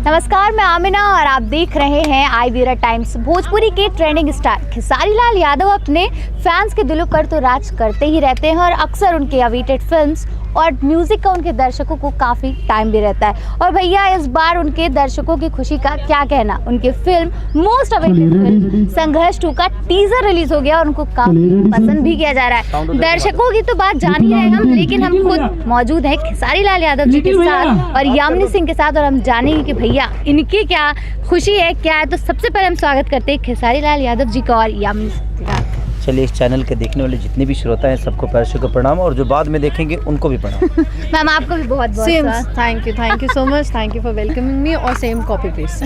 नमस्कार, मैं आमिना और आप देख रहे हैं आई वीरा टाइम्स। भोजपुरी के ट्रेंडिंग स्टार खेसारी लाल यादव अपने फैंस के दिलों पर तो राज करते ही रहते हैं और अक्सर उनके अवेटेड फिल्म्स और म्यूजिक का उनके दर्शकों को काफ़ी टाइम भी रहता है। और भैया इस बार उनके दर्शकों की खुशी का क्या कहना, उनकी फिल्म मोस्ट अवेटेड फिल्म संघर्ष 2 का टीजर रिलीज हो गया और उनको काफ़ी पसंद भी किया जा रहा है। दर्शकों की तो बात जान ही रहे हम, लेकिन हम खुद मौजूद हैं खेसारी लाल यादव जी के साथ और यामिनी सिंह के साथ और हम जानेंगे कि भैया इनकी क्या खुशी है, क्या है। तो सबसे पहले हम स्वागत करते हैं खेसारी लाल यादव जी का और यामिनी सिंह का। चलिए, इस चैनल के देखने वाले जितने भी श्रोता हैं सबको पैर छू कर प्रणाम और जो बाद में देखेंगे उनको भी प्रणाम। मैम आपको भी बहुत बहुत thank you so much, thank you for welcoming मी और सेम कॉपी पेस्ट।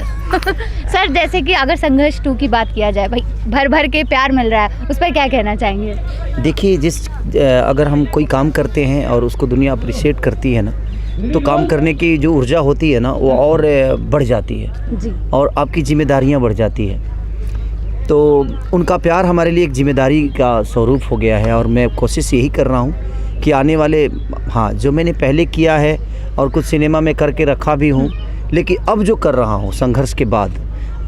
सर, जैसे कि अगर संघर्ष 2 की बात किया जाए, भाई भर भर के प्यार मिल रहा है, उस पर क्या कहना चाहेंगे? देखिए, अगर हम कोई काम करते हैं और उसको दुनिया अप्रिशिएट करती है ना, तो काम करने की जो ऊर्जा होती है ना वो और बढ़ जाती है जी। और आपकी जिम्मेदारियां बढ़ जाती है। तो उनका प्यार हमारे लिए एक जिम्मेदारी का स्वरूप हो गया है और मैं कोशिश यही कर रहा हूँ कि आने वाले जो मैंने पहले किया है और कुछ सिनेमा में करके रखा भी हूँ, लेकिन अब जो कर रहा हूँ संघर्ष के बाद,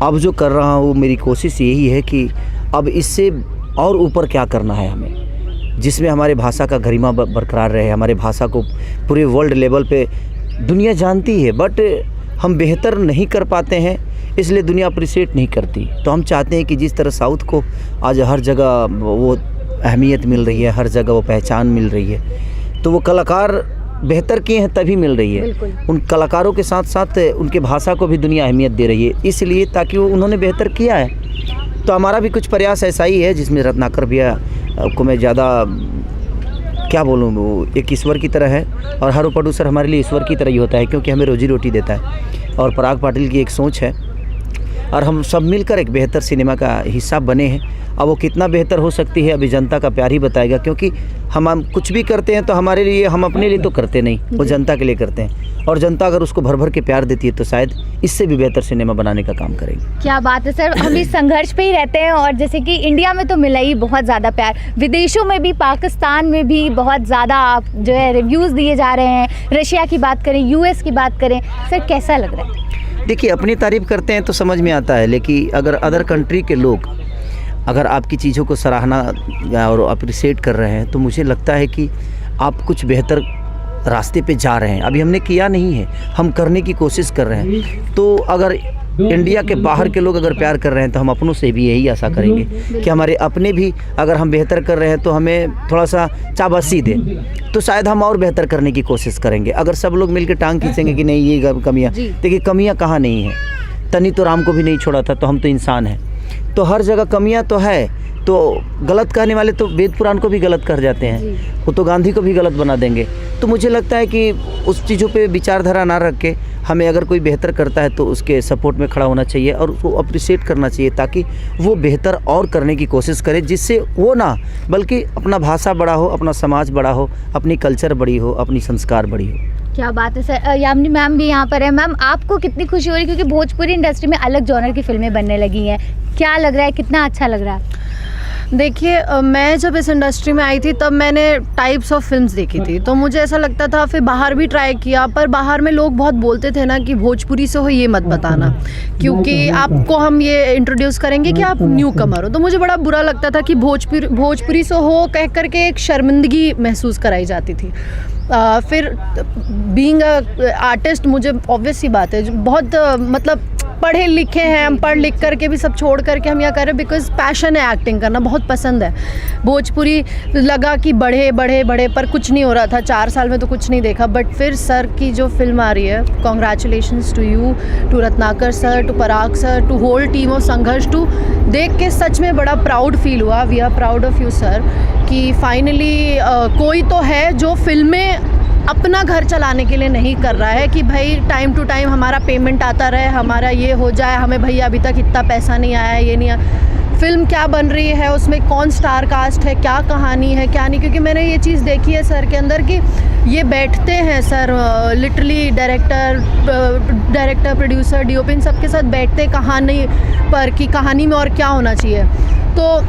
अब जो कर रहा हूँ, मेरी कोशिश यही है कि अब इससे और ऊपर क्या करना है हमें, जिसमें हमारे भाषा का गरिमा बरकरार रहे, हमारे भाषा को पूरे वर्ल्ड लेवल पे दुनिया जानती है, बट हम बेहतर नहीं कर पाते हैं, इसलिए दुनिया अप्रिशिएट नहीं करती। तो हम चाहते हैं कि जिस तरह साउथ को आज हर जगह वो अहमियत मिल रही है, हर जगह वो पहचान मिल रही है, तो वो कलाकार बेहतर किए हैं तभी मिल रही है। उन कलाकारों के साथ साथ उनके भाषा को भी दुनिया अहमियत दे रही है, इसलिए ताकि वो उन्होंने बेहतर किया है। तो हमारा भी कुछ प्रयास ऐसा ही है, जिसमें रत्नाकर भैया को मैं ज़्यादा क्या बोलूँ, वो एक ईश्वर की तरह है और हर प्रोड्यूसर हमारे लिए ईश्वर की तरह ही होता है, क्योंकि हमें रोजी रोटी देता है। और पराग पाटिल की एक सोच है और हम सब मिलकर एक बेहतर सिनेमा का हिस्सा बने हैं। अब वो कितना बेहतर हो सकती है अभी जनता का प्यार ही बताएगा, क्योंकि हम कुछ भी करते हैं तो हमारे लिए, हम अपने लिए तो करते नहीं, वो जनता के लिए करते हैं। और जनता अगर उसको भर भर के प्यार देती है तो शायद इससे भी बेहतर सिनेमा बनाने का काम करेंगे। क्या बात है सर, हम इस संघर्ष पे ही रहते हैं और जैसे कि इंडिया में तो मिला ही बहुत ज़्यादा प्यार, विदेशों में भी, पाकिस्तान में भी बहुत ज़्यादा जो है रिव्यूज़ दिए जा रहे हैं। रशिया की बात करें, यूएस की बात करें, सर कैसा लग रहा है? देखिए, अपनी तारीफ़ करते हैं तो समझ में आता है, लेकिन अगर अदर कंट्री के लोग अगर आपकी चीज़ों को सराहना और अप्रिशिएट कर रहे हैं तो मुझे लगता है कि आप कुछ बेहतर रास्ते पे जा रहे हैं। अभी हमने किया नहीं है, हम करने की कोशिश कर रहे हैं। तो अगर इंडिया के बाहर के लोग अगर प्यार कर रहे हैं तो हम अपनों से भी यही आशा करेंगे कि हमारे अपने भी अगर हम बेहतर कर रहे हैं तो हमें थोड़ा सा शाबाशी दें, तो शायद हम और बेहतर करने की कोशिश करेंगे। अगर सब लोग मिलकर टांग खींचेंगे कि नहीं ये कमियाँ, देखिए कमियाँ कहाँ नहीं है, तनी तो राम को भी नहीं छोड़ा था, तो हम तो इंसान हैं, तो हर जगह कमियाँ तो है। तो गलत कहने वाले तो वेद पुराण को भी गलत कर जाते हैं, वो तो गांधी को भी गलत बना देंगे। तो मुझे लगता है कि उस चीज़ों पे विचारधारा ना रख के हमें अगर कोई बेहतर करता है तो उसके सपोर्ट में खड़ा होना चाहिए और उसको अप्रिशिएट करना चाहिए, ताकि वो बेहतर और करने की कोशिश करे, जिससे वो ना बल्कि अपना भाषा बड़ा हो, अपना समाज बड़ा हो, अपनी कल्चर बड़ी हो, अपनी संस्कार बड़ी हो। क्या बात है सर। यामिनी मैम भी यहाँ पर है। मैम, आपको कितनी खुशी हो रही है, क्योंकि भोजपुरी इंडस्ट्री में अलग जॉनर की फिल्में बनने लगी हैं, क्या लग रहा है, कितना अच्छा लग रहा है? देखिए, मैं जब इस इंडस्ट्री में आई थी तब मैंने टाइप्स ऑफ फिल्म्स देखी थी, तो मुझे ऐसा लगता था, फिर बाहर भी ट्राई किया, पर बाहर में लोग बहुत बोलते थे ना कि भोजपुरी से हो ये मत बताना, क्योंकि आपको हम ये इंट्रोड्यूस करेंगे कि आप न्यू कमर हो। तो मुझे बड़ा बुरा लगता था कि भोजपुरी से हो कह करके एक शर्मिंदगी महसूस कराई जाती थी। फिर बीइंग आर्टिस्ट, मुझे ऑब्वियस सी बात है, बहुत मतलब पढ़े लिखे हैं हम, पढ़ लिख करके भी सब छोड़ करके हम यह कर रहे हैं बिकॉज पैशन है, एक्टिंग करना बहुत पसंद है। भोजपुरी लगा कि बढ़े बढ़े बढ़े, पर कुछ नहीं हो रहा था, 4 साल में तो कुछ नहीं देखा। बट फिर सर की जो फिल्म आ रही है, congratulations to you, to Ratnakar sir, to Parag sir, to whole team of Sangharsh 2, देख के सच में बड़ा प्राउड फील हुआ। We are proud of you sir, कि फाइनली कोई तो है जो फिल्में अपना घर चलाने के लिए नहीं कर रहा है कि भाई टाइम टू टाइम हमारा पेमेंट आता रहे, हमारा ये हो जाए, हमें भैया अभी तक इतना पैसा नहीं आया है, ये नहीं आया। फिल्म क्या बन रही है, उसमें कौन स्टार कास्ट है, क्या कहानी है, क्या नहीं, क्योंकि मैंने ये चीज़ देखी है सर के अंदर कि ये बैठते हैं sir, literally director producer DOP इन सब के साथ बैठते कहानी पर कि कहानी में और क्या होना चाहिए। तो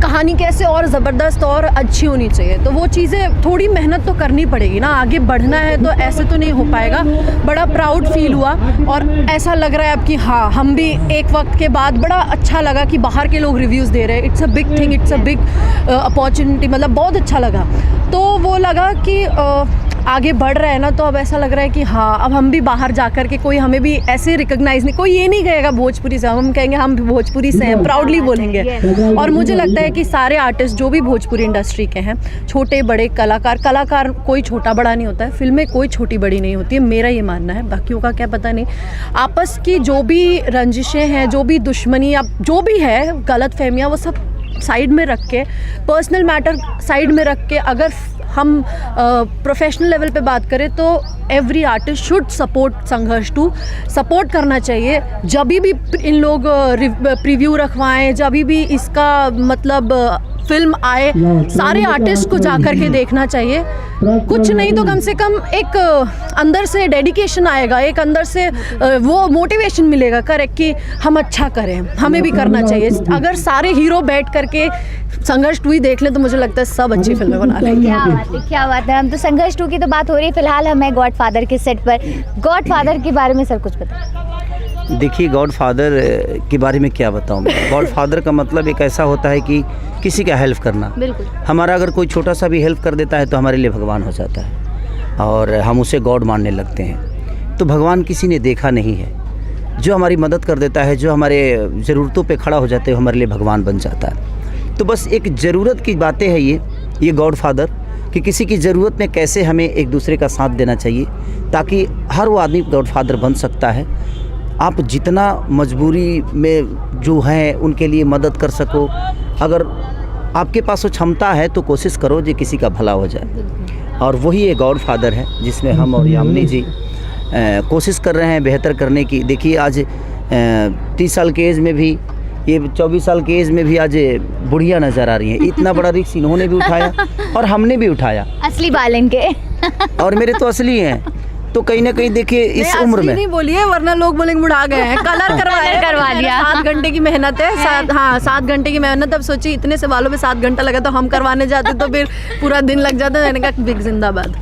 कहानी कैसे और ज़बरदस्त और अच्छी होनी चाहिए। तो वो चीज़ें थोड़ी मेहनत तो करनी पड़ेगी ना, आगे बढ़ना है तो ऐसे तो नहीं हो पाएगा। बड़ा प्राउड फील हुआ और ऐसा लग रहा है अब कि हाँ, हम भी एक वक्त के बाद बड़ा अच्छा लगा कि बाहर के लोग रिव्यूज़ दे रहे हैं। It's a big thing, it's a big opportunity, मतलब बहुत अच्छा लगा। तो वो लगा कि आगे बढ़ रहा है ना, तो अब ऐसा लग रहा है कि हाँ, अब हम भी बाहर जा कर के कोई हमें भी ऐसे रिकॉग्नाइज नहीं, कोई ये नहीं कहेगा भोजपुरी से, हम कहेंगे हम भोजपुरी से हैं, प्राउडली बोलेंगे। और मुझे लगता है कि सारे आर्टिस्ट जो भी भोजपुरी इंडस्ट्री के हैं, छोटे बड़े कलाकार कोई छोटा बड़ा नहीं होता है, फिल्में कोई छोटी बड़ी नहीं होती है, मेरा ये मानना है। बाकियों का क्या पता नहीं। आपस की जो भी रंजिशें हैं, जो भी दुश्मनी, अब जो भी है गलत फहमियाँ, वो सब साइड में रख के, पर्सनल मैटर साइड में रख के, अगर हम प्रोफेशनल लेवल पे बात करें तो एवरी आर्टिस्ट शुड सपोर्ट संघर्ष टू, सपोर्ट करना चाहिए। जब भी इन लोग प्रीव्यू रखवाएं, जब भी इसका मतलब फिल्म आए, सारे आर्टिस्ट को जा कर के देखना चाहिए। कुछ नहीं तो कम से कम एक अंदर से डेडिकेशन आएगा, एक अंदर से वो मोटिवेशन मिलेगा करेक्ट कि हम अच्छा करें, हमें भी करना चाहिए। अगर सारे हीरो बैठ करके संघर्ष 2 ही देख लें तो मुझे लगता है सब अच्छी फिल्में बना लेंगे। क्या बात है। हम तो संघर्ष 2 की तो बात हो रही है, फिलहाल हम हैं गॉडफादर के सेट पर। गॉडफादर के बारे में सर कुछ बताएं। देखिए, गॉडफादर के बारे में क्या बताऊं मैं। गॉडफादर का मतलब एक ऐसा होता है कि किसी का हेल्प करना। बिल्कुल। हमारा अगर कोई छोटा सा भी हेल्प कर देता है तो हमारे लिए भगवान हो जाता है और हम उसे गॉड मानने लगते हैं। तो भगवान किसी ने देखा नहीं है, जो हमारी मदद कर देता है, जो हमारे ज़रूरतों पे खड़ा हो जाते हैं, हमारे लिए भगवान बन जाता है। तो बस एक ज़रूरत की बातें हैं ये गॉडफादर, कि किसी की ज़रूरत में कैसे हमें एक दूसरे का साथ देना चाहिए, ताकि हर वो आदमी गॉडफादर बन सकता है। आप जितना मजबूरी में जो हैं उनके लिए मदद कर सको, अगर आपके पास वो क्षमता है तो कोशिश करो जो किसी का भला हो जाए। और वही एक गॉडफादर है जिसमें हम और यामिनी जी कोशिश कर रहे हैं बेहतर करने की। देखिए, आज 30 साल के एज में भी, ये 24 साल के एज में भी आज बुढ़िया नज़र आ रही हैं। इतना बड़ा रिस्क इन्होंने भी उठाया और हमने भी उठाया। असली बाल इनके और मेरे तो असली हैं। तो कहीं ना कहीं देखिए इस उम्र में नहीं बोलिए, वरना लोग बोलेंगे बुढ़ा गए हैं। कलर करवा लिया। 7 घंटे की मेहनत है। 7 घंटे की मेहनत। अब सोचिए इतने से बालों में 7 घंटा लगा, तो हम करवाने जाते तो फिर पूरा दिन लग जाता। मैंने कहा बिग जिंदाबाद।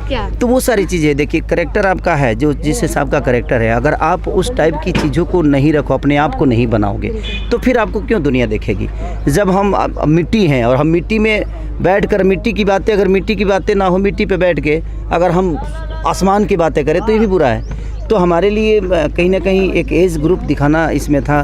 क्या तो वो सारी चीज़ें देखिए, करेक्टर आपका है जो जिस हिसाब का करेक्टर है, अगर आप उस टाइप की चीज़ों को नहीं रखो, अपने आप को नहीं बनाओगे, तो फिर आपको क्यों दुनिया देखेगी। जब हम मिट्टी हैं और हम मिट्टी में बैठ कर मिट्टी की बातें, अगर मिट्टी की बातें ना हो, मिट्टी पे बैठ के अगर हम आसमान की बातें करें तो ये भी बुरा है। तो हमारे लिए कहीं ना कहीं एक एज ग्रुप दिखाना इसमें था।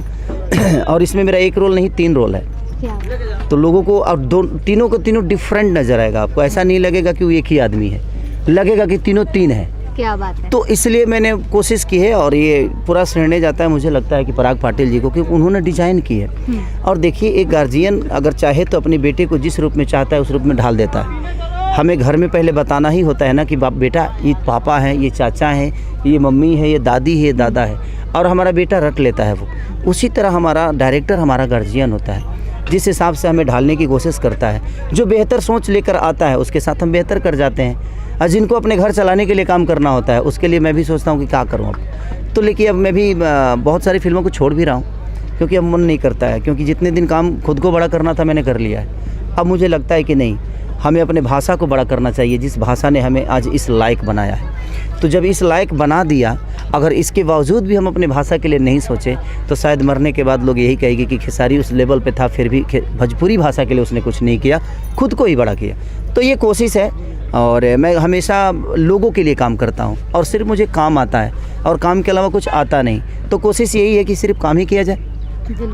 और इसमें मेरा एक रोल नहीं 3 रोल है। तो लोगों को अब तीनों को तीनों डिफरेंट नज़र आएगा। आपको ऐसा नहीं लगेगा कि वो एक ही आदमी है, लगेगा कि तीनों 3 है। क्या बात है। तो इसलिए मैंने कोशिश की है और ये पूरा श्रेय जाता है मुझे लगता है कि पराग पाटिल जी को, क्योंकि उन्होंने डिज़ाइन की है। और देखिए, एक गार्जियन अगर चाहे तो अपने बेटे को जिस रूप में चाहता है उस रूप में ढाल देता है। हमें घर में पहले बताना ही होता है ना कि बेटा ये पापा हैं, ये चाचा हैं, ये मम्मी है, ये दादी है, ये दादा है, और हमारा बेटा रट लेता है वो। उसी तरह हमारा डायरेक्टर हमारा गार्जियन होता है, जिस हिसाब से हमें ढालने की कोशिश करता है। जो बेहतर सोच लेकर आता है उसके साथ हम बेहतर कर जाते हैं। और जिनको अपने घर चलाने के लिए काम करना होता है, उसके लिए मैं भी सोचता हूँ कि क्या करूँ अब। तो लेकिन अब मैं भी बहुत सारी फिल्मों को छोड़ भी रहा हूँ, क्योंकि अब मन नहीं करता है, क्योंकि जितने दिन काम खुद को बड़ा करना था मैंने कर लिया है। अब मुझे लगता है कि नहीं, हमें अपने भाषा को बड़ा करना चाहिए, जिस भाषा ने हमें आज इस लायक बनाया है। तो जब इस लायक बना दिया, अगर इसके बावजूद भी हम अपने भाषा के लिए नहीं सोचे, तो शायद मरने के बाद लोग यही कहेंगे कि खेसारी उस लेवल पे था, फिर भी भोजपुरी भाषा के लिए उसने कुछ नहीं किया, खुद को ही बड़ा किया। तो ये कोशिश है और मैं हमेशा लोगों के लिए काम करता हूँ और सिर्फ मुझे काम आता है और काम के अलावा कुछ आता नहीं। तो कोशिश यही है कि सिर्फ काम ही किया जाए,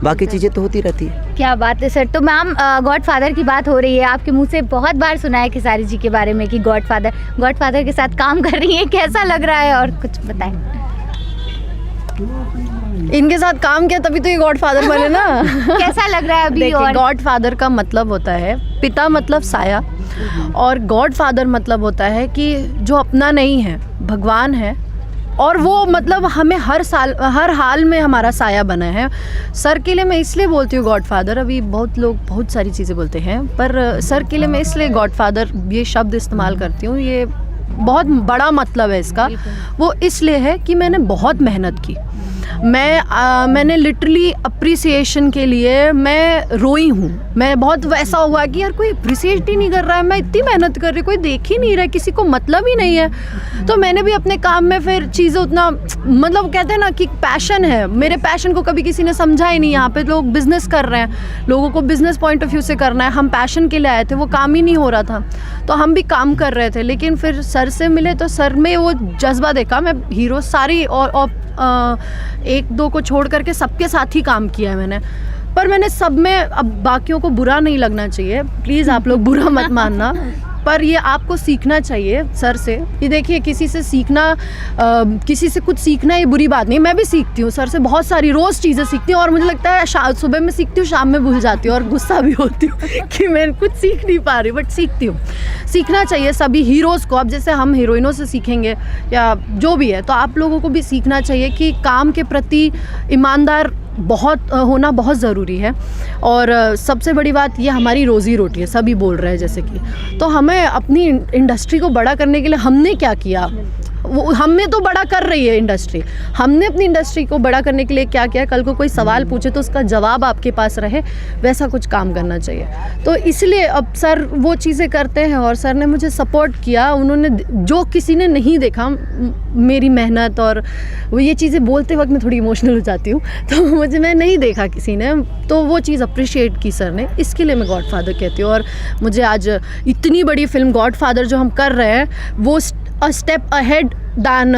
बाकी चीज़ें तो होती रहती है। क्या बात है सर। तो मैम, गॉडफादर की बात हो रही है, आपके मुंह से बहुत बार सुना है खेसारी जी के बारे में कि गॉडफादर के साथ काम कर रही है, कैसा लग रहा है और कुछ बताएं। इनके साथ काम किया तभी तो ये गॉडफादर बने ना। कैसा लग रहा है अभी। और गॉडफादर का मतलब होता है पिता, मतलब साया, और गॉडफादर मतलब होता है कि जो अपना नहीं है, भगवान है, और वो मतलब हमें हर हाल में हमारा साया बना है। सर के लिए मैं इसलिए बोलती हूँ गॉडफादर। अभी बहुत लोग बहुत सारी चीज़ें बोलते हैं, पर सर के लिए मैं इसलिए गॉडफादर ये शब्द इस्तेमाल करती हूँ। ये बहुत बड़ा मतलब है इसका। वो इसलिए है कि मैंने बहुत मेहनत की। मैंने लिटरली अप्रिसिएशन के लिए मैं रोई हूँ। मैं बहुत वैसा हुआ कि यार कोई अप्रिसिएट ही नहीं कर रहा है, मैं इतनी मेहनत कर रही, कोई देख ही नहीं रहा है, किसी को मतलब ही नहीं है। तो मैंने भी अपने काम में फिर चीज़ें उतना, मतलब कहते हैं ना कि पैशन है, मेरे पैशन को कभी किसी ने समझा ही नहीं। यहाँ पे लोग बिजनेस कर रहे हैं, लोगों को बिजनेस पॉइंट ऑफ व्यू से करना है, हम पैशन के लिए आए थे, वो काम ही नहीं हो रहा था। तो हम भी काम कर रहे थे, लेकिन फिर सर से मिले तो सर में वो जज्बा देखा। मैं हीरो सारी और एक दो को छोड़ करके सबके साथ ही काम किया है मैंने, पर मैंने सब में, अब बाकियों को बुरा नहीं लगना चाहिए, प्लीज़ आप लोग बुरा मत मानना, पर ये आपको सीखना चाहिए सर से। ये देखिए, किसी से सीखना, किसी से कुछ सीखना ये बुरी बात नहीं। मैं भी सीखती हूँ सर से, बहुत सारी रोज़ चीज़ें सीखती हूँ, और मुझे लगता है सुबह में सीखती हूँ, शाम में भूल जाती हूँ और गुस्सा भी होती हूँ कि मैं कुछ सीख नहीं पा रही, बट सीखती हूँ। सीखना चाहिए सभी हीरोज़ को। अब जैसे हम हीरोइनों से सीखेंगे या जो भी है, तो आप लोगों को भी सीखना चाहिए कि काम के प्रति ईमानदार होना बहुत ज़रूरी है। और सबसे बड़ी बात, ये हमारी रोज़ी रोटी है, सभी बोल रहे हैं जैसे कि। तो हमें अपनी इंडस्ट्री को बड़ा करने के लिए हमने क्या किया, वो हमें तो बड़ा कर रही है इंडस्ट्री, हमने अपनी इंडस्ट्री को बड़ा करने के लिए क्या किया। कल को कोई सवाल पूछे तो उसका जवाब आपके पास रहे, वैसा कुछ काम करना चाहिए। तो इसलिए अब सर वो चीज़ें करते हैं, और सर ने मुझे सपोर्ट किया। उन्होंने, जो किसी ने नहीं देखा मेरी मेहनत, और वो ये चीज़ें बोलते वक्त मैं थोड़ी इमोशनल हो जाती हूँ, तो मैं नहीं देखा किसी ने, तो वो चीज़ अप्रिशिएट की सर ने। इसके लिए मैं गॉडफादर कहती हूँ। और मुझे आज इतनी बड़ी फिल्म गॉडफादर जो हम कर रहे हैं, वो अ स्टेप अहेड दैन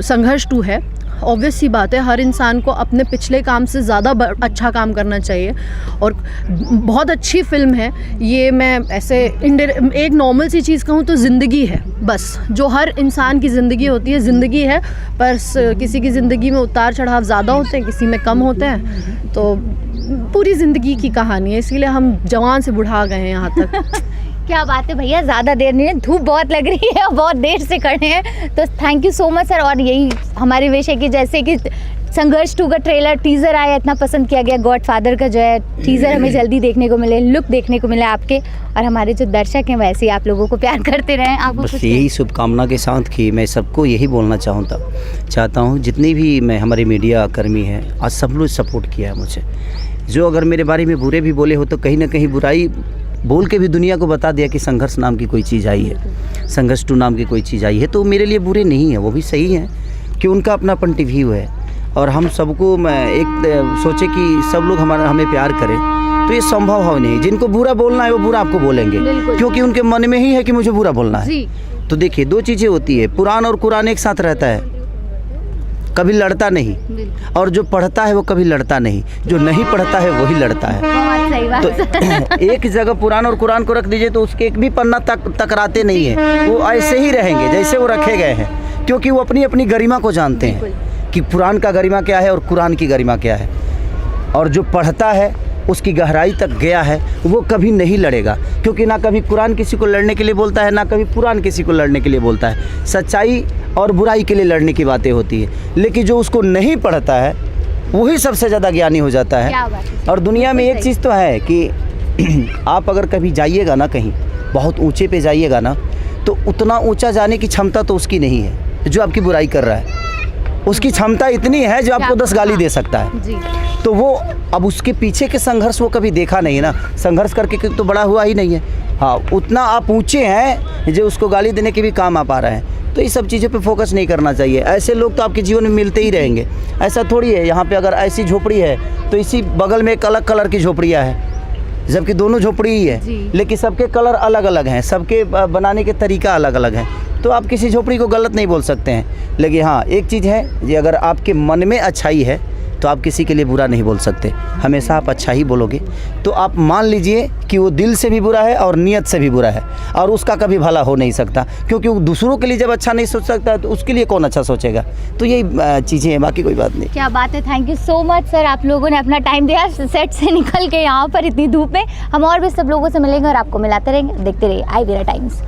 संघर्ष 2 है। ऑब्वियस सी बात है, हर इंसान को अपने पिछले काम से ज़्यादा अच्छा काम करना चाहिए, और बहुत अच्छी फिल्म है ये। मैं ऐसे एक नॉर्मल सी चीज़ कहूँ तो ज़िंदगी है, बस जो हर इंसान की ज़िंदगी होती है, ज़िंदगी है। पर किसी की ज़िंदगी में उतार चढ़ाव ज़्यादा होते हैं, किसी में कम होते हैं, तो पूरी ज़िंदगी की कहानी है। इसीलिए हम जवान से बुढ़ा गए हैं यहाँ तक। क्या बात है भैया, ज़्यादा देर नहीं है, धूप बहुत लग रही है और बहुत देर से खड़े हैं, तो thank you so much sir. और यही हमारी विश है कि जैसे कि संघर्ष 2 का ट्रेलर टीज़र आया, इतना पसंद किया गया, गॉडफादर का जो है टीज़र हमें जल्दी देखने को मिले, लुक देखने को मिले आपके, और हमारे जो दर्शक हैं वैसे ही आप लोगों को प्यार करते रहें। आपको बस यही शुभकामना के साथ कि मैं सबको यही बोलना चाहता हूँ, जितनी भी मैं हमारे मीडिया कर्मी हैं, आज सब लोग सपोर्ट किया है मुझे। जो अगर मेरे बारे में बुरे भी बोले हो, तो कहीं ना कहीं बुराई बोल के भी दुनिया को बता दिया कि संघर्ष नाम की कोई चीज़ आई है, संघर्ष 2 नाम की कोई चीज़ आई है, तो मेरे लिए बुरे नहीं है, वो भी सही है कि उनका अपना पॉइंट ऑफ व्यू है। और हम सबको, मैं एक सोचे कि सब लोग हमें प्यार करें, तो ये संभव नहीं। जिनको बुरा बोलना है वो बुरा आपको बोलेंगे, क्योंकि उनके मन में ही है कि मुझे बुरा बोलना है। तो देखिए, 2 चीज़ें होती है, पुराण और कुरान एक साथ रहता है, कभी लड़ता नहीं, और जो पढ़ता है वो कभी लड़ता नहीं, जो नहीं पढ़ता है वही लड़ता है। बहुत सही बात। तो एक जगह पुराण और कुरान को रख दीजिए तो उसके एक भी पन्ना टकराते नहीं है, वो ऐसे ही रहेंगे जैसे वो रखे गए हैं, क्योंकि वो अपनी अपनी गरिमा को जानते हैं कि पुराण का गरिमा क्या है और कुरान की गरिमा क्या है। और जो पढ़ता है, उसकी गहराई तक गया है, वो कभी नहीं लड़ेगा, क्योंकि ना कभी कुरान किसी को लड़ने के लिए बोलता है, ना कभी पुराण किसी को लड़ने के लिए बोलता है। सच्चाई और बुराई के लिए लड़ने की बातें होती है, लेकिन जो उसको नहीं पढ़ता है वही सबसे ज़्यादा ज्ञानी हो जाता है। और दुनिया में एक चीज़ तो है कि आप अगर कभी जाइएगा ना, कहीं बहुत ऊंचे पे जाइएगा ना, तो उतना ऊंचा जाने की क्षमता तो उसकी नहीं है जो आपकी बुराई कर रहा है। उसकी क्षमता इतनी है जो आपको 10 गाली दे सकता है जी। तो वो, अब उसके पीछे के संघर्ष वो कभी देखा नहीं ना, संघर्ष करके तो बड़ा हुआ ही नहीं है। हाँ, उतना आप ऊंचे हैं जो उसको गाली देने के भी काम आप आ रहे हैं। तो ये सब चीज़ों पे फोकस नहीं करना चाहिए। ऐसे लोग तो आपके जीवन में मिलते ही रहेंगे। ऐसा थोड़ी है यहाँ पे अगर ऐसी झोपड़ी है तो इसी बगल में एक अलग कलर की झोपड़ियाँ हैं, जबकि दोनों झोपड़ी ही है, लेकिन सबके कलर अलग अलग हैं, सबके बनाने के तरीका अलग अलग हैं। तो आप किसी झोपड़ी को गलत नहीं बोल सकते हैं। लेकिन हाँ, एक चीज़ है, ये अगर आपके मन में अच्छाई है तो आप किसी के लिए बुरा नहीं बोल सकते, हमेशा आप अच्छा ही बोलोगे। तो आप मान लीजिए कि वो दिल से भी बुरा है और नीयत से भी बुरा है, और उसका कभी भला हो नहीं सकता, क्योंकि वो दूसरों के लिए जब अच्छा नहीं सोच सकता तो उसके लिए कौन अच्छा सोचेगा। तो यही चीज़ें हैं, बाकी कोई बात नहीं। क्या बात है, thank you so much sir, आप लोगों ने अपना टाइम दिया सेट से निकल के यहाँ पर इतनी धूप में। हम और भी सब लोगों से मिलेंगे और आपको मिलाते रहेंगे। देखते रहिए आई वीरा टाइम्स।